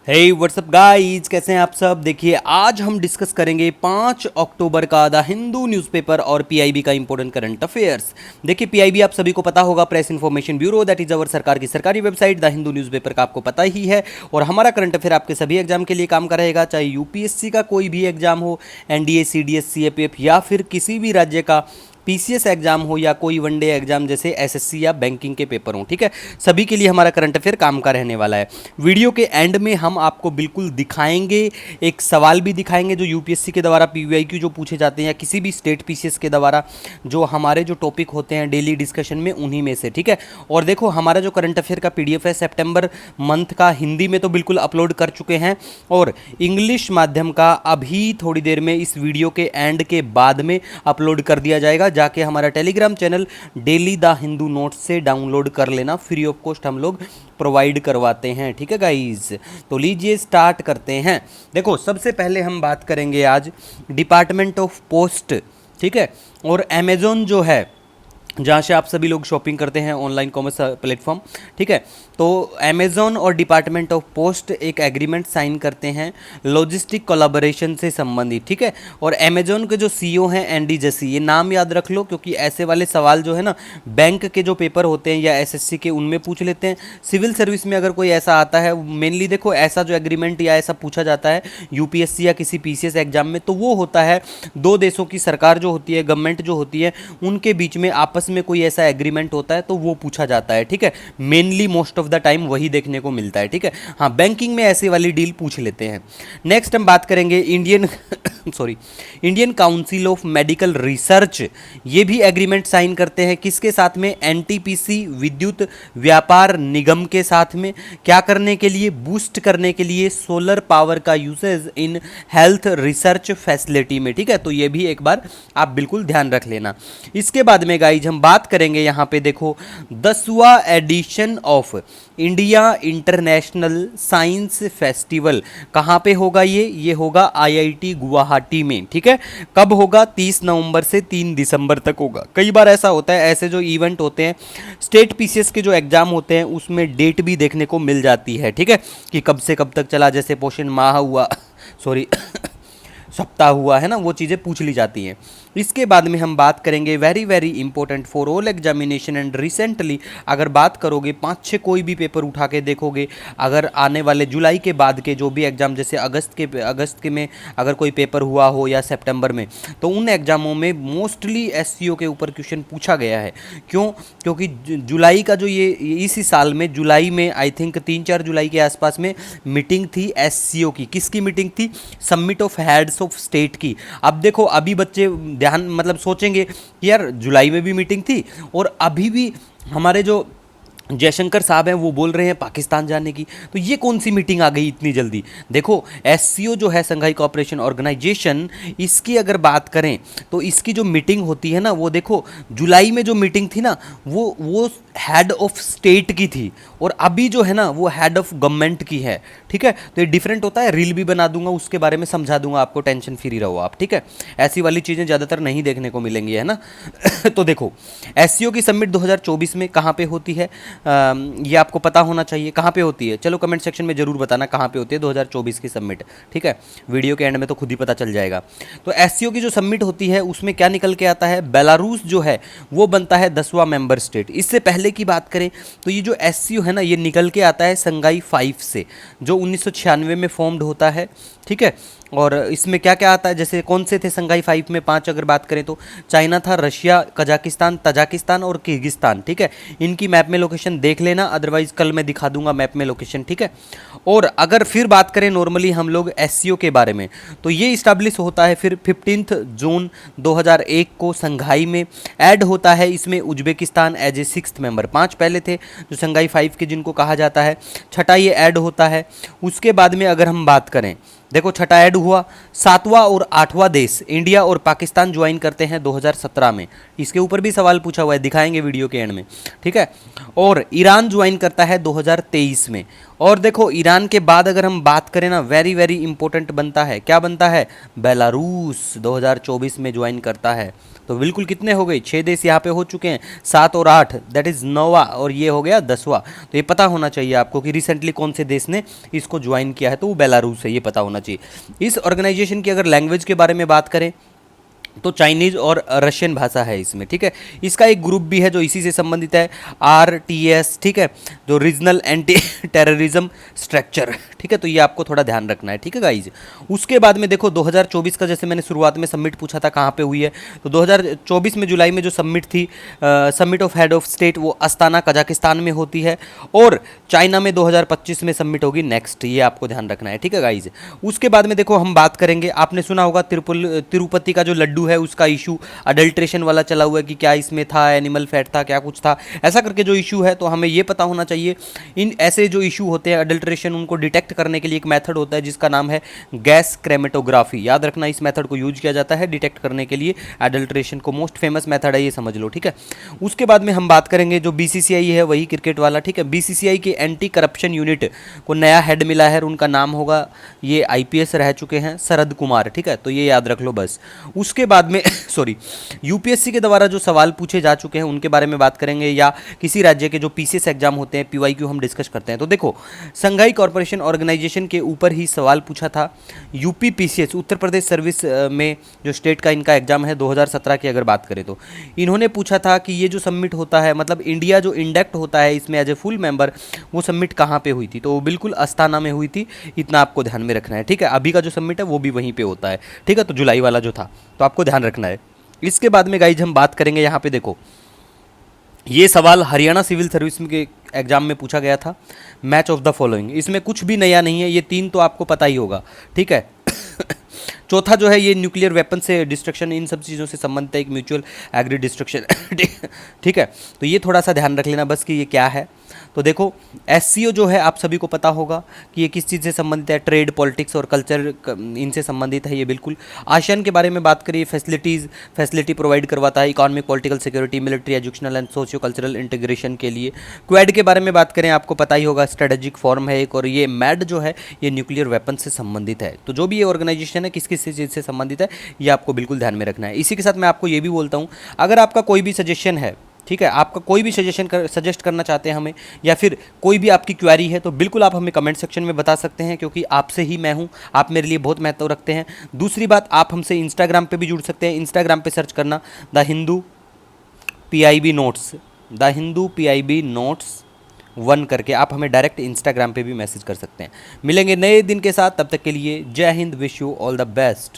हे what's up guys, कैसे हैं आप सब। देखिए आज हम डिस्कस करेंगे 5 अक्टूबर का द हिंदू न्यूज़पेपर और पीआईबी का इंपॉर्टेंट करंट अफेयर्स। देखिए पीआईबी आप सभी को पता होगा, press information bureau, that is our सरकार की सरकारी वेबसाइट। द हिंदू न्यूज़पेपर का आपको पता ही है। और हमारा करंट अफेयर आपके सभी एग्जाम के लिए काम का रहेगा, चाहे यूपीएससी का कोई भी एग्जाम हो, एनडीए, सीडीएस, सीएपीएफ या फिर किसी भी राज्य का पीसीएस एग्जाम हो या कोई वनडे एग्जाम जैसे एसएससी या बैंकिंग के पेपर हो। ठीक है, सभी के लिए हमारा करंट अफेयर काम का रहने वाला है। वीडियो के एंड में हम आपको बिल्कुल दिखाएंगे, एक सवाल भी दिखाएंगे जो यूपीएससी के द्वारा पीवाईक्यू जो पूछे जाते हैं या किसी भी स्टेट पीसीएस के द्वारा जो हमारे जो टॉपिक होते हैं डेली डिस्कशन में, उन्हीं में से। ठीक है, और देखो हमारा जो करंट अफेयर का पीडीएफ है सितंबर मंथ का, हिंदी में तो बिल्कुल अपलोड कर चुके हैं और इंग्लिश माध्यम का अभी थोड़ी देर में इस वीडियो के एंड के बाद में अपलोड कर दिया जाएगा। जाके हमारा Telegram channel daily the Hindu notes से डाउनलोड कर लेना, फ्री ऑफ कॉस्ट हम लोग प्रोवाइड करवाते हैं। ठीक है गाइज, तो लीजिए स्टार्ट करते हैं। देखो सबसे पहले हम बात करेंगे आज डिपार्टमेंट ऑफ पोस्ट, ठीक है, और अमेजोन जो है जहाँ से आप सभी लोग शॉपिंग करते हैं, ऑनलाइन कॉमर्स प्लेटफॉर्म। ठीक है, तो अमेजोन और डिपार्टमेंट ऑफ पोस्ट एक एग्रीमेंट साइन करते हैं लॉजिस्टिक कोलैबोरेशन से संबंधित। ठीक है, और अमेजोन के जो सीईओ हैं एंडी जसी, ये नाम याद रख लो क्योंकि ऐसे वाले सवाल जो है ना बैंक के जो पेपर होते हैं या एसएससी के, उनमें पूछ लेते हैं। सिविल सर्विस में अगर कोई ऐसा आता है, मेनली देखो ऐसा जो एग्रीमेंट या ऐसा पूछा जाता है यूपीएससी या किसी पीसीएस एग्जाम में, तो वो होता है दो देशों की सरकार जो होती है, गवर्नमेंट जो होती है, उनके बीच में आपस में कोई ऐसा एग्रीमेंट होता है तो वो पूछा जाता है। ठीक है, mainly most of the time वही देखने को मिलता है। ठीक है, हाँ बैंकिंग में ऐसी वाली डील पूछ लेते हैं। नेक्स्ट हम बात करेंगे Indian Indian council of medical research, ये भी एग्रीमेंट साइन करते हैं किसके साथ में, एनटीपीसी विद्युत व्यापार निगम के साथ में। क्या करने के लिए, बूस्ट करने के लिए सोलर पावर का usage in health research facility में। ठीक है, तो ये भी एक बार आप बिल्कुल ध्यान रख लेना। इसके बाद में गाइज हम बात करेंगे यहाँ पे, देखो 10वां edition of India International Science Festival कहाँ पे होगा, ये होगा आईआईटी गुवाहाटी में। ठीक है, कब होगा, 30 नवंबर से 3 दिसंबर तक होगा। कई बार ऐसा होता है, ऐसे जो इवेंट होते हैं स्टेट पीसीएस के जो एग्जाम होते हैं उसमें डेट भी देखने को मिल जाती है। ठीक है, कि कब से कब तक चला, जैसे पोषण माह हुआ सॉरी सप्ताह हुआ है ना, वो चीज़ें पूछ ली जाती हैं। इसके बाद में हम बात करेंगे very very important for all examination and recently, अगर बात करोगे 5-6 कोई भी पेपर उठा के देखोगे, अगर आने वाले जुलाई के बाद के जो भी एग्जाम, जैसे अगस्त के में अगर कोई पेपर हुआ हो या सितंबर में, तो उन एग्जामों में मोस्टली एससीओ के ऊपर क्वेश्चन पूछा गया है। क्यों, क्योंकि जुलाई का जो ये इसी साल में जुलाई में आई थिंक 3-4 जुलाई के आसपास में मीटिंग थी एससीओ की। किसकी मीटिंग थी, summit of heads of state की। अब देखो अभी बच्चे ध्यान मतलब सोचेंगे कि यार जुलाई में भी मीटिंग थी और अभी भी हमारे जो जयशंकर साहब हैं वो बोल रहे हैं पाकिस्तान जाने की, तो ये कौन सी मीटिंग आ गई इतनी जल्दी। देखो एससीओ जो है संघाई कोऑपरेशन ऑर्गेनाइजेशन, इसकी अगर बात करें तो इसकी जो मीटिंग होती है ना, वो देखो जुलाई में जो मीटिंग थी ना वो हेड ऑफ स्टेट की थी और अभी जो है ना वो हेड ऑफ गवर्नमेंट की है। ठीक है, तो ये डिफरेंट होता है। रील भी बना दूंगा, उसके बारे में समझा दूंगा आपको, टेंशन फ्री रहो आप। ठीक है, ऐसी वाली चीज़ें ज़्यादातर नहीं देखने को मिलेंगी, है ना। तो देखो एससीओ की समिट 2024 में कहाँ पे होती है, ये आपको पता होना चाहिए। कहाँ पे होती है, चलो कमेंट सेक्शन में जरूर बताना कहाँ पे होती है 2024 की समिट। ठीक है, वीडियो के एंड में तो खुद ही पता चल जाएगा। तो एससीओ की जो समिट होती है उसमें क्या निकल के आता है, बेलारूस जो है वो बनता है 10वां मेंबर स्टेट। इससे पहले की बात करें तो ये जो एससीओ है ना, ये निकल के आता है संघाई 5 से, जो 1996 में फॉर्म्ड होता है। ठीक है, और इसमें क्या क्या आता है, जैसे कौन से थे संघाई 5 में 5 अगर बात करें तो चाइना था, रशिया, कजाकिस्तान, तजाकिस्तान और किर्गिस्तान। ठीक है, इनकी मैप में लोकेशन देख लेना, अदरवाइज कल मैं दिखा दूंगा मैप में लोकेशन। ठीक है, और अगर फिर बात करें नॉर्मली हम लोग एससीओ के बारे में, तो ये इस्टेब्लिश होता है फिर 15 जून 2001 को संघाई में। ऐड होता है इसमें Uzbekistan as a 6th member. 5 पहले थे जो संघाई 5 के जिनको कहा जाता है, छठा ये ऐड होता है। उसके बाद में अगर हम बात करें, देखो छठा ऐड हुआ, 7वां और 8वां देश इंडिया और पाकिस्तान ज्वाइन करते हैं 2017 में। इसके ऊपर भी सवाल पूछा हुआ है, दिखाएंगे वीडियो के एंड में। ठीक है, और ईरान ज्वाइन करता है 2023 में। और देखो ईरान के बाद अगर हम बात करें ना, वेरी वेरी इंपॉर्टेंट बनता है, क्या बनता है, बेलारूस 2024 में ज्वाइन करता है। तो बिल्कुल कितने हो गए, 6 देश यहाँ पे हो चुके हैं, 7 और 8 दैट इज़ 9वां, और ये हो गया 10वां। तो ये पता होना चाहिए आपको कि रिसेंटली कौन से देश ने इसको ज्वाइन किया है, तो वो बेलारूस है, ये पता होना चाहिए। इस ऑर्गेनाइजेशन की अगर लैंग्वेज के बारे में बात करें तो चाइनीज़ और रशियन भाषा है इसमें, ठीक है। इसका एक ग्रुप भी है जो इसी से संबंधित है, RTS, ठीक है, जो रीजनल एंटी टेररिज्म स्ट्रक्चर, ठीक है। तो ये आपको थोड़ा ध्यान रखना है, ठीक है गाइज। उसके बाद में देखो 2024 का, जैसे मैंने शुरुआत में सबमिट पूछा था कहाँ पे हुई है, तो 2024 में जुलाई में जो सबमिट थी, submit of head of state, वो अस्ताना कजाकिस्तान में होती है, और चाइना में 2025 में सबमिट होगी नेक्स्ट, ये आपको ध्यान रखना है, ठीक है गाइज। उसके बाद में देखो हम बात करेंगे, आपने सुना होगा तिरुपति का जो लड्डू है उसका इशू अडल्ट्रेशन वाला चला हुआ है कि क्या इसमें था, एनिमल फैट था, क्या कुछ था, ऐसा करके जो इशू है। तो हमें ये पता होना चाहिए, इन ऐसे जो इशू होते हैं अडल्ट्रेशन, उनको डिटेक्ट करने के लिए एक मेथड होता है जिसका नाम है गैस क्रेमेटोग्राफी। याद रखना, इस मेथड को यूज किया जाता है डिटेक्ट करने के लिए एडल्ट्रेशन को, मोस्ट फेमस मेथड है, ये समझ लो, ठीक है। उसके बाद में हम बात करेंगे जो BCCI है, वही क्रिकेट वाला, ठीक है। BCCI के एंटी करप्शन यूनिट को नया हेड मिला है, और उनका नाम होगा, ये IPS रह चुके हैं, शरद कुमार, ठीक है। तो ये याद रख लो बस। उसके बाद में सॉरी, UPSC के द्वारा जो सवाल पूछे जा चुके हैं उनके बारे में बात करेंगे, या किसी राज्य के जो PCS एग्जाम होते हैं, PYQ हम डिस्कस करते हैं। तो देखो संघाई कॉरपोरेशन ऑर्गेनाइजेशन के ऊपर ही सवाल पूछा था। UPPCS, उत्तर प्रदेश सर्विस में जो स्टेट का इनका एग्जाम है 2017 की अगर बात करें, तो इन्होंने पूछा था कि ये जो सबमिट होता है, मतलब इंडिया जो इंडेक्ट होता है इसमें एज ए फुल मेंबर, वो सबमिट कहाँ पे हुई थी, तो वो बिल्कुल अस्ताना में हुई थी, इतना आपको ध्यान में रखना है, ठीक है। अभी का जो सबमिट है वो भी वहीं पे होता है, ठीक है। तो जुलाई वाला जो था, तो आपको ध्यान रखना है। इसके बाद में गाइज हम बात करेंगे, यहाँ पे देखो ये सवाल हरियाणा सिविल सर्विस के एग्जाम में पूछा गया था, मैच ऑफ द फॉलोइंग, इसमें कुछ भी नया नहीं है, ये 3 तो आपको पता ही होगा, ठीक है। चौथा जो है ये न्यूक्लियर वेपन से डिस्ट्रक्शन, इन सब चीज़ों से संबंधित है, एक म्यूचुअल एग्री डिस्ट्रक्शन, ठीक है। तो ये थोड़ा सा ध्यान रख लेना बस कि ये क्या है। तो देखो SCO जो है आप सभी को पता होगा कि ये किस चीज़ से संबंधित है, ट्रेड, पॉलिटिक्स और कल्चर, इनसे संबंधित है ये बिल्कुल। आसियान के बारे में बात करिए, फैसिलिटी प्रोवाइड करवाता है economic, political, security, military, educational and socio cultural integration के लिए। क्वेड के बारे में बात करें, आपको पता ही होगा, स्ट्रेटेजिक फॉर्म है एक, और ये मैड जो है ये न्यूक्लियर वेपन से संबंधित है। तो जो भी ये ऑर्गेनाइजेशन है किस किस चीज़ से संबंधित है, ये आपको बिल्कुल ध्यान में रखना है। इसी के साथ मैं आपको ये भी बोलता हूँ, अगर आपका कोई भी सजेशन है, ठीक है, आपका कोई भी सजेस्ट करना चाहते हैं हमें, या फिर कोई भी आपकी क्वेरी है, तो बिल्कुल आप हमें कमेंट सेक्शन में बता सकते हैं, क्योंकि आपसे ही मैं हूं, आप मेरे लिए बहुत महत्व रखते हैं। दूसरी बात, आप हमसे इंस्टाग्राम पे भी जुड़ सकते हैं, इंस्टाग्राम पे सर्च करना the Hindu PIB notes, the Hindu PIB notes 1 करके आप हमें डायरेक्ट इंस्टाग्राम पे भी मैसेज कर सकते हैं। मिलेंगे नए दिन के साथ, तब तक के लिए जय Hind, wish you all the best.